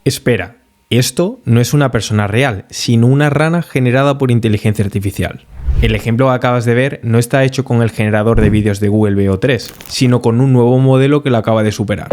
Espera, esto no es una persona real, sino una rana generada por inteligencia artificial. El ejemplo que acabas de ver no está hecho con el generador de vídeos de Google Veo 3, sino con un nuevo modelo que lo acaba de superar.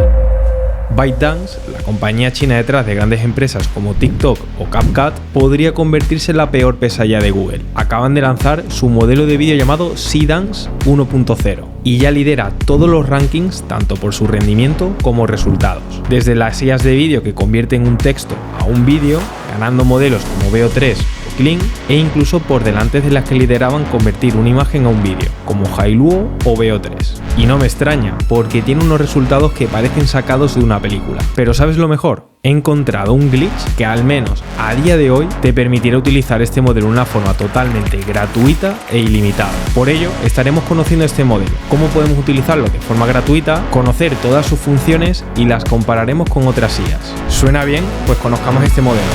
ByteDance, la compañía china detrás de grandes empresas como TikTok o CapCut, podría convertirse en la peor pesadilla de Google. Acaban de lanzar su modelo de vídeo llamado Seedance 1.0 y ya lidera todos los rankings tanto por su rendimiento como resultados. Desde las sillas de vídeo que convierten un texto a un vídeo, ganando modelos como Veo 3 o Kling, e incluso por delante de las que lideraban convertir una imagen a un vídeo, como Hailuo o Veo 3. Y no me extraña, porque tiene unos resultados que parecen sacados de una película. Pero ¿sabes lo mejor? He encontrado un glitch que al menos a día de hoy te permitirá utilizar este modelo de una forma totalmente gratuita e ilimitada. Por ello, estaremos conociendo este modelo, cómo podemos utilizarlo de forma gratuita, conocer todas sus funciones y las compararemos con otras IAs. ¿Suena bien? Pues conozcamos este modelo.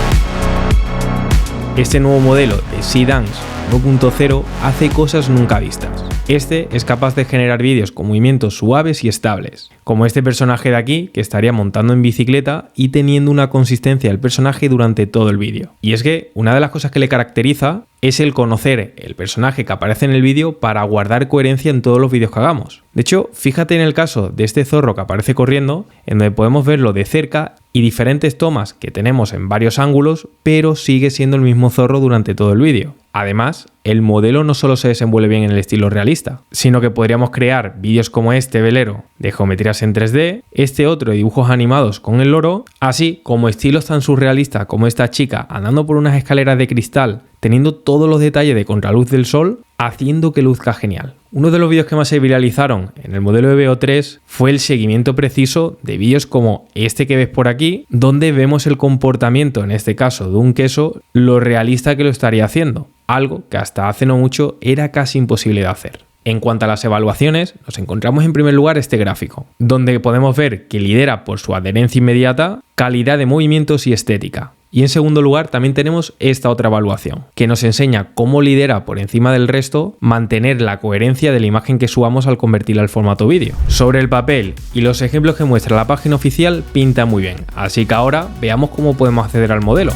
Este nuevo modelo de Seedance 1.0 hace cosas nunca vistas. Este es capaz de generar vídeos con movimientos suaves y estables, como este personaje de aquí que estaría montando en bicicleta y teniendo una consistencia del personaje durante todo el vídeo. Y es que una de las cosas que le caracteriza es el conocer el personaje que aparece en el vídeo para guardar coherencia en todos los vídeos que hagamos. De hecho, fíjate en el caso de este zorro que aparece corriendo, en donde podemos verlo de cerca y diferentes tomas que tenemos en varios ángulos, pero sigue siendo el mismo zorro durante todo el vídeo. Además, el modelo no solo se desenvuelve bien en el estilo realista, sino que podríamos crear vídeos como este velero de geometrías en 3D, este otro de dibujos animados con el loro, así como estilos tan surrealistas como esta chica andando por unas escaleras de cristal, teniendo todos los detalles de contraluz del sol, haciendo que luzca genial. Uno de los vídeos que más se viralizaron en el modelo de Veo 3 fue el seguimiento preciso de vídeos como este que ves por aquí, donde vemos el comportamiento, en este caso de un queso, lo realista que lo estaría haciendo, algo que hasta hace no mucho era casi imposible de hacer. En cuanto a las evaluaciones, nos encontramos en primer lugar este gráfico, donde podemos ver que lidera por su adherencia inmediata, calidad de movimientos y estética. Y en segundo lugar también tenemos esta otra evaluación, que nos enseña cómo lidera por encima del resto mantener la coherencia de la imagen que subamos al convertirla al formato vídeo. Sobre el papel y los ejemplos que muestra la página oficial pinta muy bien, así que ahora veamos cómo podemos acceder al modelo.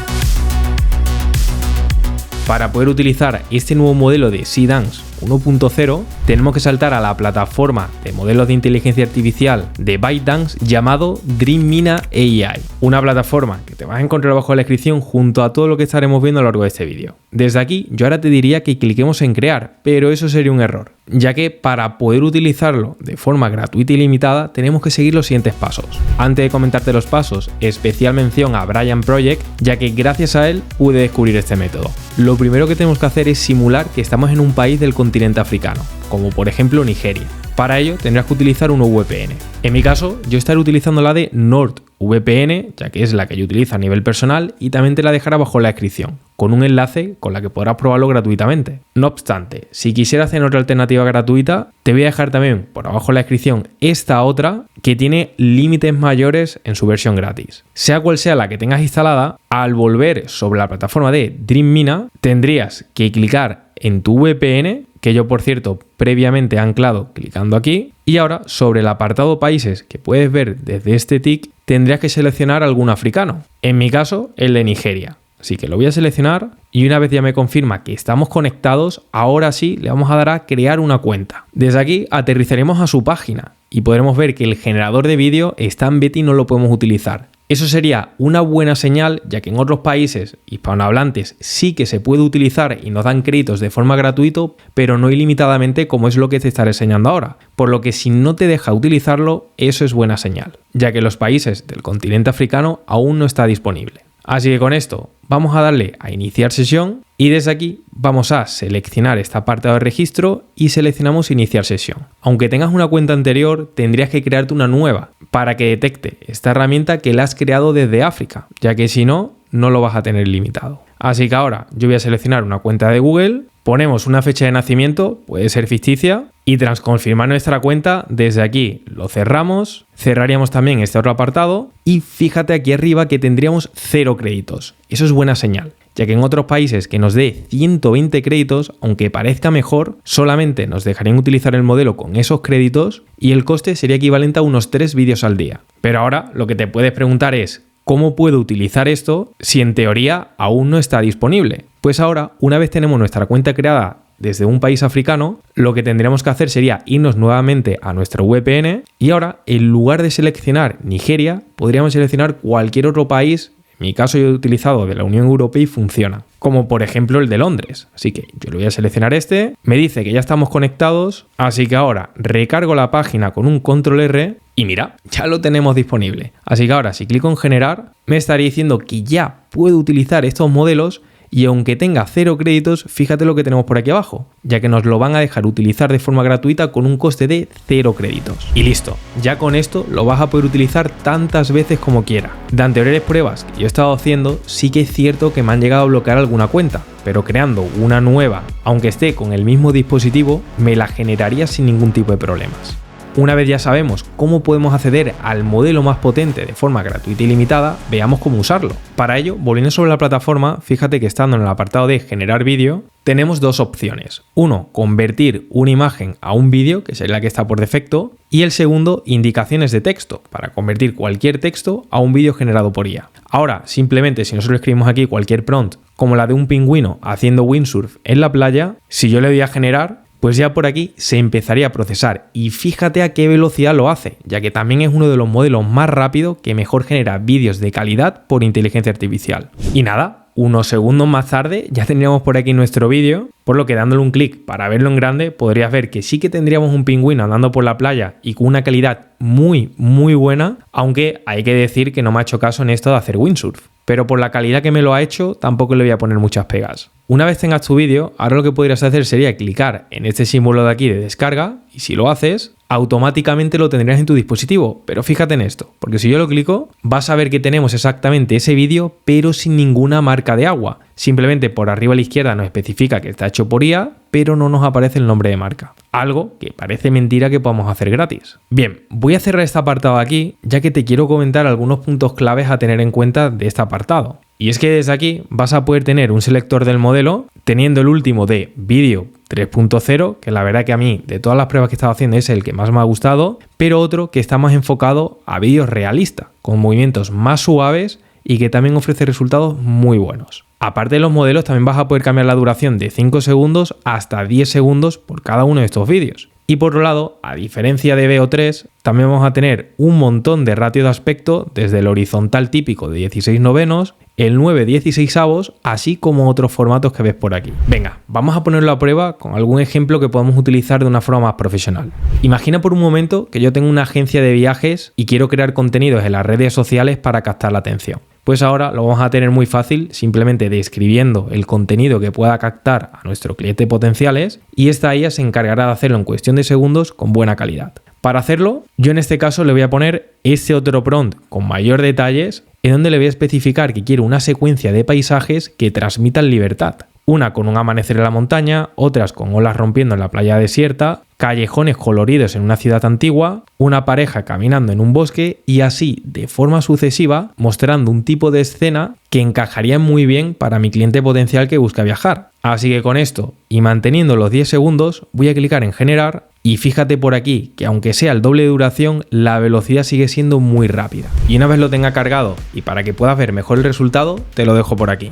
Para poder utilizar este nuevo modelo de Seedance 1.0 tenemos que saltar a la plataforma de modelos de inteligencia artificial de ByteDance llamado DreamMina AI, una plataforma que te vas a encontrar abajo en la descripción junto a todo lo que estaremos viendo a lo largo de este vídeo. Desde aquí yo ahora te diría que cliquemos en crear, pero eso sería un error, ya que para poder utilizarlo de forma gratuita y limitada tenemos que seguir los siguientes pasos. Antes de comentarte los pasos, especial mención a Brian Project, ya que gracias a él pude descubrir este método. Lo primero que tenemos que hacer es simular que estamos en un país del continente africano, como por ejemplo Nigeria. Para ello tendrás que utilizar una VPN. En mi caso, yo estaré utilizando la de NordVPN, ya que es la que yo utilizo a nivel personal, y también te la dejaré abajo en la descripción, con un enlace con la que podrás probarlo gratuitamente. No obstante, si quisieras hacer otra alternativa gratuita, te voy a dejar también por abajo en la descripción esta otra que tiene límites mayores en su versión gratis. Sea cual sea la que tengas instalada, al volver sobre la plataforma de DreamMina, tendrías que clicar en tu VPN, que yo por cierto previamente he anclado clicando aquí, y ahora sobre el apartado países que puedes ver desde este tic, tendrías que seleccionar algún africano. En mi caso, el de Nigeria. Así que lo voy a seleccionar y una vez ya me confirma que estamos conectados, ahora sí le vamos a dar a crear una cuenta. Desde aquí aterrizaremos a su página y podremos ver que el generador de vídeo está en beta y no lo podemos utilizar. Eso sería una buena señal, ya que en otros países hispanohablantes sí que se puede utilizar y nos dan créditos de forma gratuita, pero no ilimitadamente como es lo que te estaré enseñando ahora. Por lo que si no te deja utilizarlo, eso es buena señal, ya que en los países del continente africano aún no está disponible. Así que con esto vamos a darle a iniciar sesión y desde aquí vamos a seleccionar esta apartado de registro y seleccionamos iniciar sesión. Aunque tengas una cuenta anterior, tendrías que crearte una nueva para que detecte esta herramienta que la has creado desde África, ya que si no, no lo vas a tener limitado. Así que ahora yo voy a seleccionar una cuenta de Google, ponemos una fecha de nacimiento, puede ser ficticia, y tras confirmar nuestra cuenta, desde aquí lo cerramos, cerraríamos también este otro apartado y fíjate aquí arriba que tendríamos 0 créditos. Eso es buena señal, ya que en otros países que nos dé 120 créditos, aunque parezca mejor, solamente nos dejarían utilizar el modelo con esos créditos y el coste sería equivalente a unos 3 vídeos al día. Pero ahora lo que te puedes preguntar es, ¿cómo puedo utilizar esto si en teoría aún no está disponible? Pues ahora, una vez tenemos nuestra cuenta creada desde un país africano, lo que tendríamos que hacer sería irnos nuevamente a nuestro VPN y ahora, en lugar de seleccionar Nigeria, podríamos seleccionar cualquier otro país. En mi caso yo he utilizado de la Unión Europea y funciona, como por ejemplo el de Londres. Así que yo le voy a seleccionar este, me dice que ya estamos conectados, así que ahora recargo la página con un control R y mira, ya lo tenemos disponible. Así que ahora si clico en generar, me estaría diciendo que ya puedo utilizar estos modelos. Y aunque tenga 0 créditos, fíjate lo que tenemos por aquí abajo, ya que nos lo van a dejar utilizar de forma gratuita con un coste de 0 créditos. Y listo, ya con esto lo vas a poder utilizar tantas veces como quiera. De anteriores pruebas que yo he estado haciendo, sí que es cierto que me han llegado a bloquear alguna cuenta, pero creando una nueva, aunque esté con el mismo dispositivo, me la generaría sin ningún tipo de problemas. Una vez ya sabemos cómo podemos acceder al modelo más potente de forma gratuita y limitada, veamos cómo usarlo. Para ello, volviendo sobre la plataforma, fíjate que estando en el apartado de generar vídeo, tenemos dos opciones. Uno, convertir una imagen a un vídeo, que sería la que está por defecto, y el segundo, indicaciones de texto, para convertir cualquier texto a un vídeo generado por IA. Ahora, simplemente si nosotros escribimos aquí cualquier prompt, como la de un pingüino haciendo windsurf en la playa, si yo le doy a generar, pues ya por aquí se empezaría a procesar y fíjate a qué velocidad lo hace, ya que también es uno de los modelos más rápidos que mejor genera vídeos de calidad por inteligencia artificial. Y nada, unos segundos más tarde ya tendríamos por aquí nuestro vídeo, por lo que dándole un clic para verlo en grande podrías ver que sí que tendríamos un pingüino andando por la playa y con una calidad muy buena, aunque hay que decir que no me ha hecho caso en esto de hacer windsurf. Pero por la calidad que me lo ha hecho tampoco le voy a poner muchas pegas. Una vez tengas tu vídeo, ahora lo que podrías hacer sería clicar en este símbolo de aquí de descarga y si lo haces, automáticamente lo tendrías en tu dispositivo. Pero fíjate en esto, porque si yo lo clico, vas a ver que tenemos exactamente ese vídeo, pero sin ninguna marca de agua. Simplemente por arriba a la izquierda nos especifica que está hecho por IA, pero no nos aparece el nombre de marca. Algo que parece mentira que podamos hacer gratis. Bien, voy a cerrar este apartado aquí, ya que te quiero comentar algunos puntos claves a tener en cuenta de este apartado. Y es que desde aquí vas a poder tener un selector del modelo, teniendo el último de vídeo 3.0, que la verdad que a mí, de todas las pruebas que he estado haciendo, es el que más me ha gustado, pero otro que está más enfocado a vídeos realistas, con movimientos más suaves y que también ofrece resultados muy buenos. Aparte de los modelos, también vas a poder cambiar la duración de 5 segundos hasta 10 segundos por cada uno de estos vídeos. Y por otro lado, a diferencia de Veo 3, también vamos a tener un montón de ratio de aspecto, desde el horizontal típico de 16/9, el 9/16, así como otros formatos que ves por aquí. Venga, vamos a ponerlo a prueba con algún ejemplo que podamos utilizar de una forma más profesional. Imagina por un momento que yo tengo una agencia de viajes y quiero crear contenidos en las redes sociales para captar la atención. Pues ahora lo vamos a tener muy fácil simplemente describiendo el contenido que pueda captar a nuestros clientes potenciales y esta IA se encargará de hacerlo en cuestión de segundos con buena calidad. Para hacerlo, yo en este caso le voy a poner este otro prompt con mayor detalles en donde le voy a especificar que quiero una secuencia de paisajes que transmitan libertad. Una con un amanecer en la montaña, otras con olas rompiendo en la playa desierta, callejones coloridos en una ciudad antigua, una pareja caminando en un bosque y así de forma sucesiva mostrando un tipo de escena que encajaría muy bien para mi cliente potencial que busca viajar. Así que con esto y manteniendo los 10 segundos voy a clicar en generar y fíjate por aquí que aunque sea el doble de duración la velocidad sigue siendo muy rápida. Y una vez lo tenga cargado y para que puedas ver mejor el resultado te lo dejo por aquí.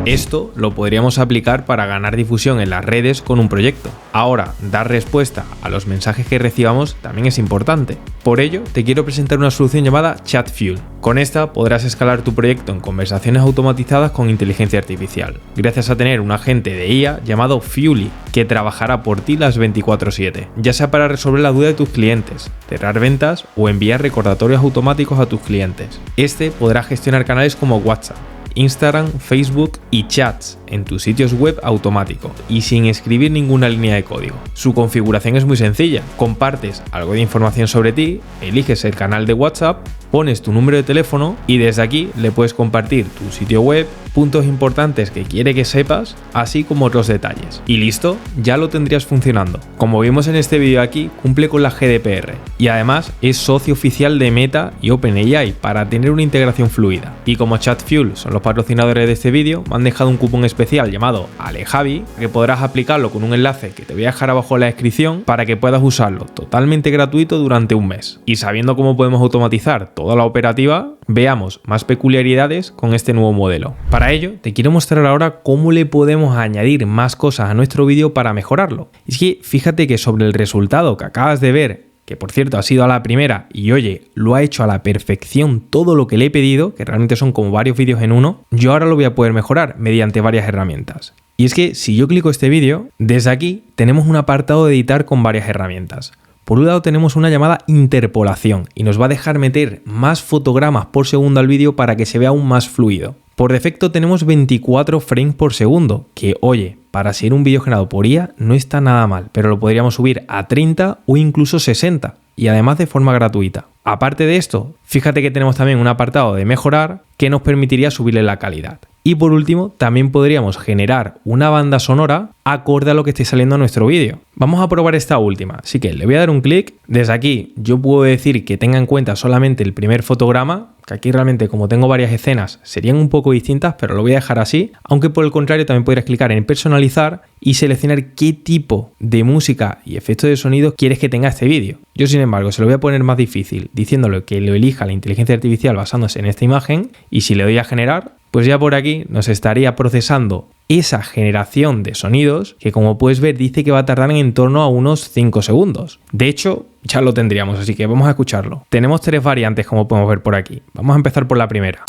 Esto lo podríamos aplicar para ganar difusión en las redes con un proyecto. Ahora, dar respuesta a los mensajes que recibamos también es importante. Por ello, te quiero presentar una solución llamada ChatFuel. Con esta podrás escalar tu proyecto en conversaciones automatizadas con inteligencia artificial, gracias a tener un agente de IA llamado Fuely, que trabajará por ti las 24/7, ya sea para resolver la duda de tus clientes, cerrar ventas o enviar recordatorios automáticos a tus clientes. Este podrá gestionar canales como WhatsApp, Instagram, Facebook y chats en tus sitios web automático y sin escribir ninguna línea de código. Su configuración es muy sencilla. Compartes algo de información sobre ti, eliges el canal de WhatsApp pones tu número de teléfono y desde aquí le puedes compartir tu sitio web, puntos importantes que quiere que sepas, así como otros detalles. Y listo, ya lo tendrías funcionando. Como vimos en este vídeo aquí, cumple con la GDPR y además es socio oficial de Meta y OpenAI para tener una integración fluida. Y como Chatfuel son los patrocinadores de este vídeo, me han dejado un cupón especial llamado Alejavi, que podrás aplicarlo con un enlace que te voy a dejar abajo en la descripción para que puedas usarlo totalmente gratuito durante un mes. Y sabiendo cómo podemos automatizar toda la operativa, veamos más peculiaridades con este nuevo modelo. Para ello, te quiero mostrar ahora cómo le podemos añadir más cosas a nuestro vídeo para mejorarlo. Es que fíjate que sobre el resultado que acabas de ver, que por cierto ha sido a la primera y oye, lo ha hecho a la perfección todo lo que le he pedido, que realmente son como varios vídeos en uno, yo ahora lo voy a poder mejorar mediante varias herramientas. Y es que si yo clico este vídeo, desde aquí tenemos un apartado de editar con varias herramientas. Por un lado tenemos una llamada interpolación y nos va a dejar meter más fotogramas por segundo al vídeo para que se vea aún más fluido. Por defecto tenemos 24 frames por segundo, que oye, para ser un vídeo generado por IA no está nada mal, pero lo podríamos subir a 30 o incluso 60 y además de forma gratuita. Aparte de esto, fíjate que tenemos también un apartado de mejorar que nos permitiría subirle la calidad. Y por último, también podríamos generar una banda sonora acorde a lo que esté saliendo en nuestro vídeo. Vamos a probar esta última, así que le voy a dar un clic. Desde aquí yo puedo decir que tenga en cuenta solamente el primer fotograma, que aquí realmente como tengo varias escenas serían un poco distintas, pero lo voy a dejar así. Aunque por el contrario también podrías clicar en personalizar y seleccionar qué tipo de música y efectos de sonido quieres que tenga este vídeo. Yo sin embargo se lo voy a poner más difícil diciéndole que lo elija la inteligencia artificial basándose en esta imagen y si le doy a generar, pues ya por aquí nos estaría procesando esa generación de sonidos que como puedes ver dice que va a tardar en torno a unos 5 segundos. De hecho, ya lo tendríamos, así que vamos a escucharlo. Tenemos 3 variantes como podemos ver por aquí. Vamos a empezar por la primera.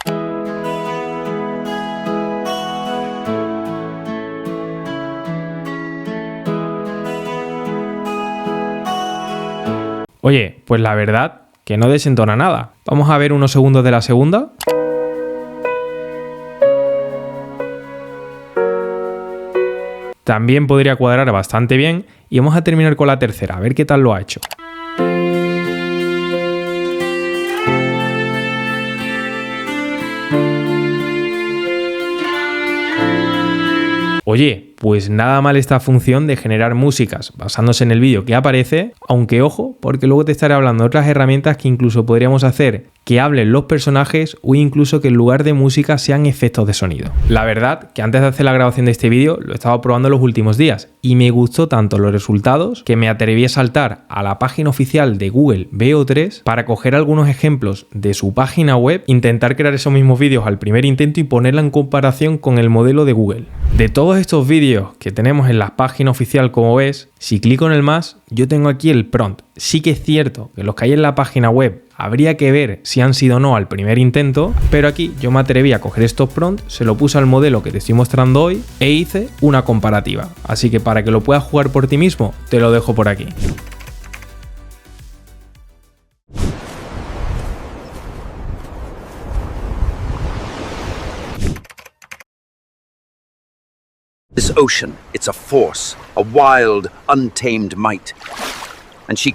Oye, pues la verdad que no desentona nada. Vamos a ver unos segundos de la segunda. También podría cuadrar bastante bien y vamos a terminar con la tercera, a ver qué tal lo ha hecho. Oye, pues nada mal esta función de generar músicas basándose en el vídeo que aparece, aunque ojo, porque luego te estaré hablando de otras herramientas que incluso podríamos hacer que hablen los personajes o incluso que en lugar de música sean efectos de sonido. La verdad que antes de hacer la grabación de este vídeo lo he estado probando los últimos días y me gustó tanto los resultados que me atreví a saltar a la página oficial de Google VO3 para coger algunos ejemplos de su página web, intentar crear esos mismos vídeos al primer intento y ponerla en comparación con el modelo de Google. De todos estos vídeos que tenemos en la página oficial, como ves, si clico en el más, yo tengo aquí el prompt. Sí que es cierto que los que hay en la página web habría que ver si han sido o no al primer intento, pero aquí yo me atreví a coger estos prompts, se lo puse al modelo que te estoy mostrando hoy e hice una comparativa. Así que para que lo puedas jugar por ti mismo, te lo dejo por aquí. This ocean, it's a force, a wild, untamed might. And she...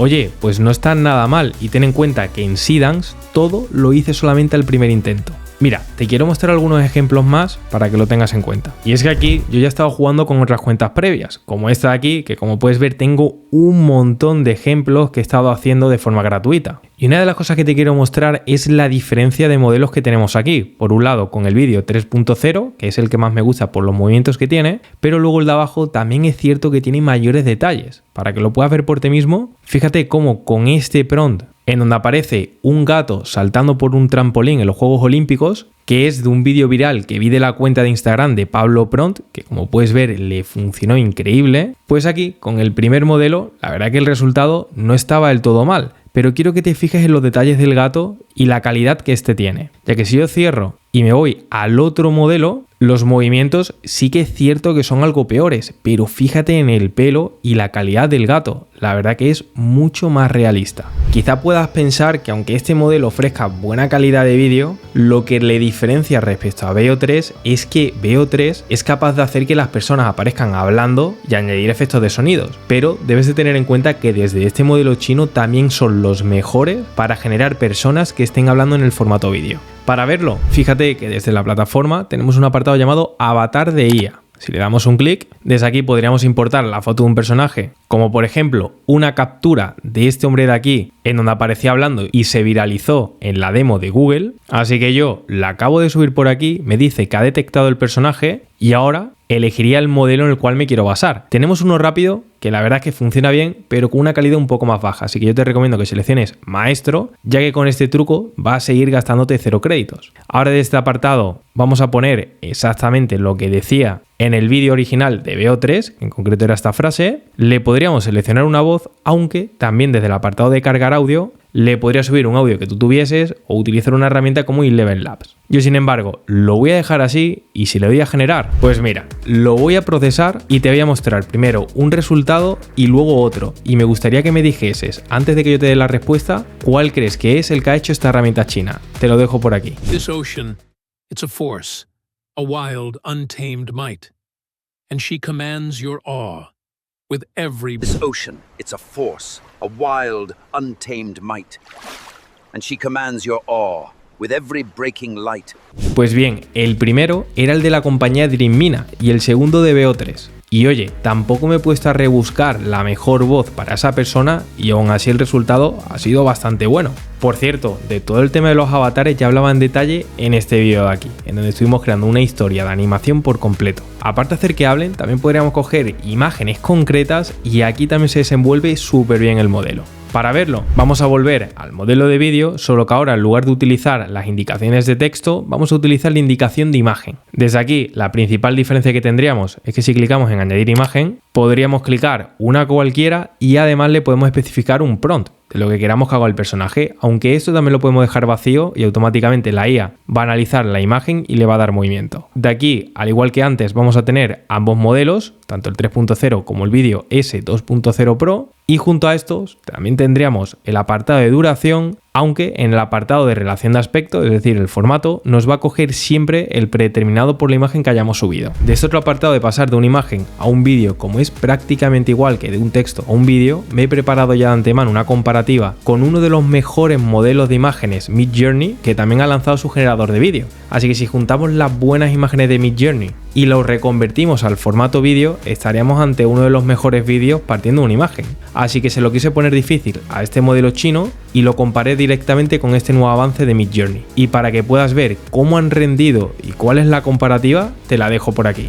Oye, pues no está nada mal y ten en cuenta que en Seedance todo lo hice solamente al primer intento. Mira, te quiero mostrar algunos ejemplos más para que lo tengas en cuenta. Y es que aquí yo ya he estado jugando con otras cuentas previas, como esta de aquí, que como puedes ver tengo un montón de ejemplos que he estado haciendo de forma gratuita. Y una de las cosas que te quiero mostrar es la diferencia de modelos que tenemos aquí. Por un lado con el vídeo 3.0, que es el que más me gusta por los movimientos que tiene, pero luego el de abajo también es cierto que tiene mayores detalles. Para que lo puedas ver por ti mismo, fíjate cómo con este prompt en donde aparece un gato saltando por un trampolín en los Juegos Olímpicos, que es de un vídeo viral que vi de la cuenta de Instagram de Pablo Pront, que como puedes ver le funcionó increíble, pues aquí con el primer modelo la verdad que el resultado no estaba del todo mal, pero quiero que te fijes en los detalles del gato y la calidad que este tiene, ya que si yo cierro y me voy al otro modelo, Los movimientos sí que es cierto que son algo peores, pero fíjate en el pelo y la calidad del gato, la verdad que es mucho más realista. Quizá puedas pensar que aunque este modelo ofrezca buena calidad de vídeo, lo que le diferencia respecto a Veo 3 es que Veo 3 es capaz de hacer que las personas aparezcan hablando y añadir efectos de sonidos, pero debes de tener en cuenta que desde este modelo chino también son los mejores para generar personas que estén hablando en el formato vídeo. Para verlo, fíjate que desde la plataforma tenemos un apartado llamado Avatar de IA. Si le damos un clic, desde aquí podríamos importar la foto de un personaje, como por ejemplo una captura de este hombre de aquí en donde aparecía hablando y se viralizó en la demo de Google. Así que yo la acabo de subir por aquí, me dice que ha detectado el personaje y ahora elegiría el modelo en el cual me quiero basar. Tenemos uno rápido que la verdad es que funciona bien, pero con una calidad un poco más baja, así que yo te recomiendo que selecciones Maestro, ya que con este truco vas a seguir gastándote 0 créditos. Ahora de este apartado vamos a poner exactamente lo que decía en el vídeo original de Veo 3, en concreto era esta frase. Le podríamos seleccionar una voz, aunque también desde el apartado de cargar audio le podría subir un audio que tú tuvieses o utilizar una herramienta como Eleven Labs. Yo, sin embargo, lo voy a dejar así y si le doy a generar, pues mira, lo voy a procesar y te voy a mostrar primero un resultado y luego otro. Y me gustaría que me dijeses, antes de que yo te dé la respuesta, cuál crees que es el que ha hecho esta herramienta china. Te lo dejo por aquí. This ocean, it's a force, a wild, untamed might, and she commands your awe. With every This ocean, it's a force, a wild, untamed might. And she commands your awe with every breaking light. Pues bien, el primero era el de la compañía Dream Mina y el segundo de Veo 3. Y oye, tampoco me he puesto a rebuscar la mejor voz para esa persona y aún así el resultado ha sido bastante bueno. Por cierto, de todo el tema de los avatares ya hablaba en detalle en este vídeo de aquí, en donde estuvimos creando una historia de animación por completo. Aparte de hacer que hablen, también podríamos coger imágenes concretas y aquí también se desenvuelve súper bien el modelo. Para verlo, vamos a volver al modelo de vídeo, solo que ahora en lugar de utilizar las indicaciones de texto, vamos a utilizar la indicación de imagen. Desde aquí, la principal diferencia que tendríamos es que si clicamos en añadir imagen, podríamos clicar una cualquiera y además le podemos especificar un prompt de lo que queramos que haga el personaje, aunque esto también lo podemos dejar vacío y automáticamente la IA va a analizar la imagen y le va a dar movimiento. De aquí, al igual que antes, vamos a tener ambos modelos, tanto el 3.0 como el vídeo S2.0 Pro, y junto a estos también tendríamos el apartado de duración, aunque en el apartado de relación de aspecto, es decir, el formato, nos va a coger siempre el predeterminado por la imagen que hayamos subido. De este otro apartado de pasar de una imagen a un vídeo, como es prácticamente igual que de un texto a un vídeo, me he preparado ya de antemano una comparativa con uno de los mejores modelos de imágenes, Midjourney, que también ha lanzado su generador de vídeo. Así que si juntamos las buenas imágenes de Midjourney y lo reconvertimos al formato vídeo, estaríamos ante uno de los mejores vídeos partiendo de una imagen. Así que se lo quise poner difícil a este modelo chino y lo comparé directamente con este nuevo avance de Midjourney. Y para que puedas ver cómo han rendido y cuál es la comparativa, te la dejo por aquí.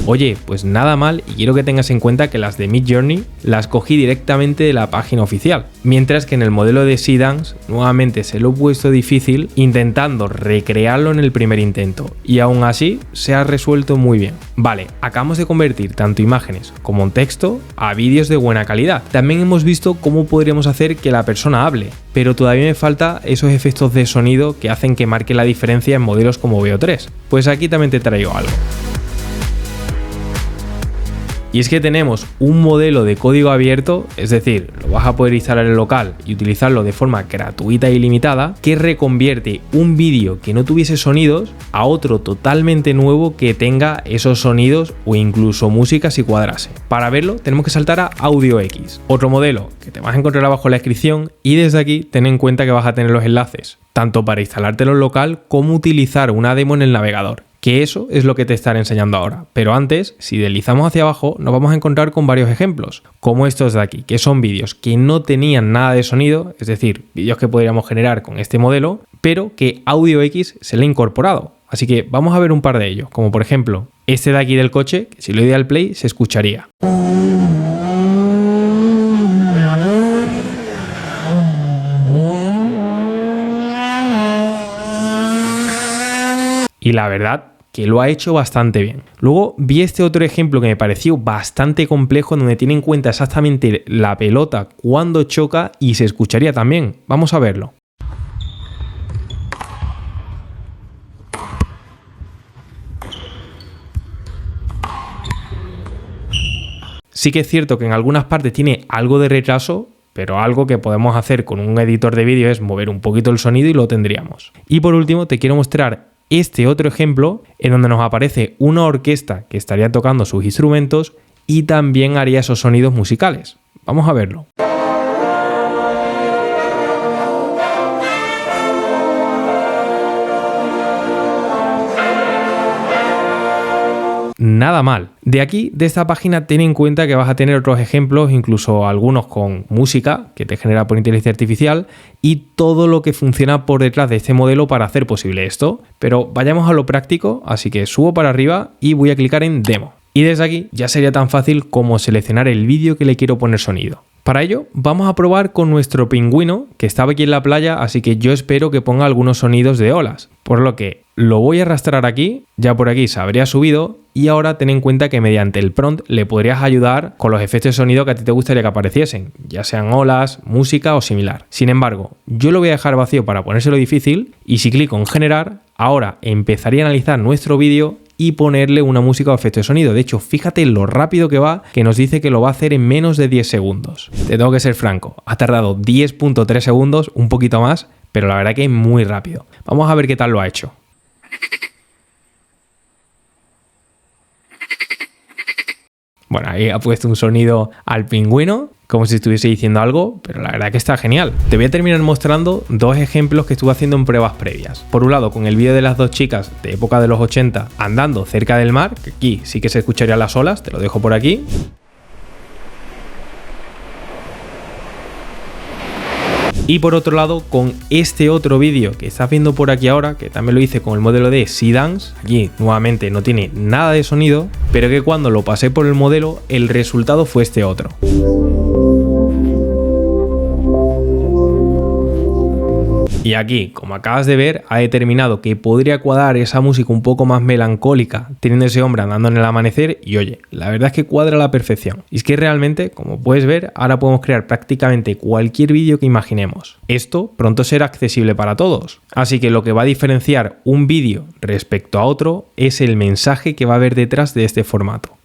Oye, pues nada mal y quiero que tengas en cuenta que las de Midjourney las cogí directamente de la página oficial, mientras que en el modelo de Seedance nuevamente se lo he puesto difícil intentando recrearlo en el primer intento y aún así se ha resuelto muy bien. Vale, acabamos de convertir tanto imágenes como en texto a vídeos de buena calidad. También hemos visto cómo podríamos hacer que la persona hable, pero todavía me falta esos efectos de sonido que hacen que marque la diferencia en modelos como Veo 3. Pues aquí también te traigo algo. Y es que tenemos un modelo de código abierto, es decir, lo vas a poder instalar en local y utilizarlo de forma gratuita e ilimitada, que reconvierte un vídeo que no tuviese sonidos a otro totalmente nuevo que tenga esos sonidos o incluso música si cuadrase. Para verlo tenemos que saltar a AudioX, otro modelo que te vas a encontrar abajo en la descripción y desde aquí ten en cuenta que vas a tener los enlaces tanto para instalártelo en local como utilizar una demo en el navegador, que eso es lo que te estaré enseñando ahora. Pero antes, si deslizamos hacia abajo, nos vamos a encontrar con varios ejemplos, como estos de aquí, que son vídeos que no tenían nada de sonido, es decir, vídeos que podríamos generar con este modelo, pero que AudioX se le ha incorporado. Así que vamos a ver un par de ellos, como por ejemplo este de aquí del coche, que si le doy al play se escucharía. Y la verdad que lo ha hecho bastante bien. Luego vi este otro ejemplo que me pareció bastante complejo, donde tiene en cuenta exactamente la pelota cuando choca y se escucharía también. Vamos a verlo. Sí que es cierto que en algunas partes tiene algo de retraso, pero algo que podemos hacer con un editor de vídeo es mover un poquito el sonido y lo tendríamos. Y por último te quiero mostrar este otro ejemplo en donde nos aparece una orquesta que estaría tocando sus instrumentos y también haría esos sonidos musicales. Vamos a verlo. Nada mal. De aquí, de esta página, ten en cuenta que vas a tener otros ejemplos, incluso algunos con música que te genera por inteligencia artificial y todo lo que funciona por detrás de este modelo para hacer posible esto. Pero vayamos a lo práctico, así que subo para arriba y voy a clicar en Demo. Y desde aquí ya sería tan fácil como seleccionar el vídeo que le quiero poner sonido. Para ello vamos a probar con nuestro pingüino que estaba aquí en la playa, así que yo espero que ponga algunos sonidos de olas. Por lo que lo voy a arrastrar aquí, ya por aquí se habría subido y ahora ten en cuenta que mediante el prompt le podrías ayudar con los efectos de sonido que a ti te gustaría que apareciesen, ya sean olas, música o similar. Sin embargo, yo lo voy a dejar vacío para ponérselo difícil y si clico en generar, ahora empezaría a analizar nuestro vídeo y ponerle una música o efecto de sonido. De hecho, fíjate lo rápido que va, que nos dice que lo va a hacer en menos de 10 segundos. Te tengo que ser franco, ha tardado 10.3 segundos, un poquito más, pero la verdad que es muy rápido. Vamos a ver qué tal lo ha hecho. Bueno, ahí ha puesto un sonido al pingüino, como si estuviese diciendo algo, pero la verdad que está genial. Te voy a terminar mostrando dos ejemplos que estuve haciendo en pruebas previas. Por un lado, con el vídeo de las dos chicas de época de los 80 andando cerca del mar, que aquí sí que se escucharían las olas, te lo dejo por aquí. Y por otro lado, con este otro vídeo que estás viendo por aquí ahora, que también lo hice con el modelo de Seedance, aquí nuevamente no tiene nada de sonido, pero que cuando lo pasé por el modelo, el resultado fue este otro. Y aquí, como acabas de ver, ha determinado que podría cuadrar esa música un poco más melancólica, teniendo ese hombre andando en el amanecer y oye, la verdad es que cuadra a la perfección. Y es que realmente, como puedes ver, ahora podemos crear prácticamente cualquier vídeo que imaginemos. Esto pronto será accesible para todos. Así que lo que va a diferenciar un vídeo respecto a otro es el mensaje que va a haber detrás de este formato.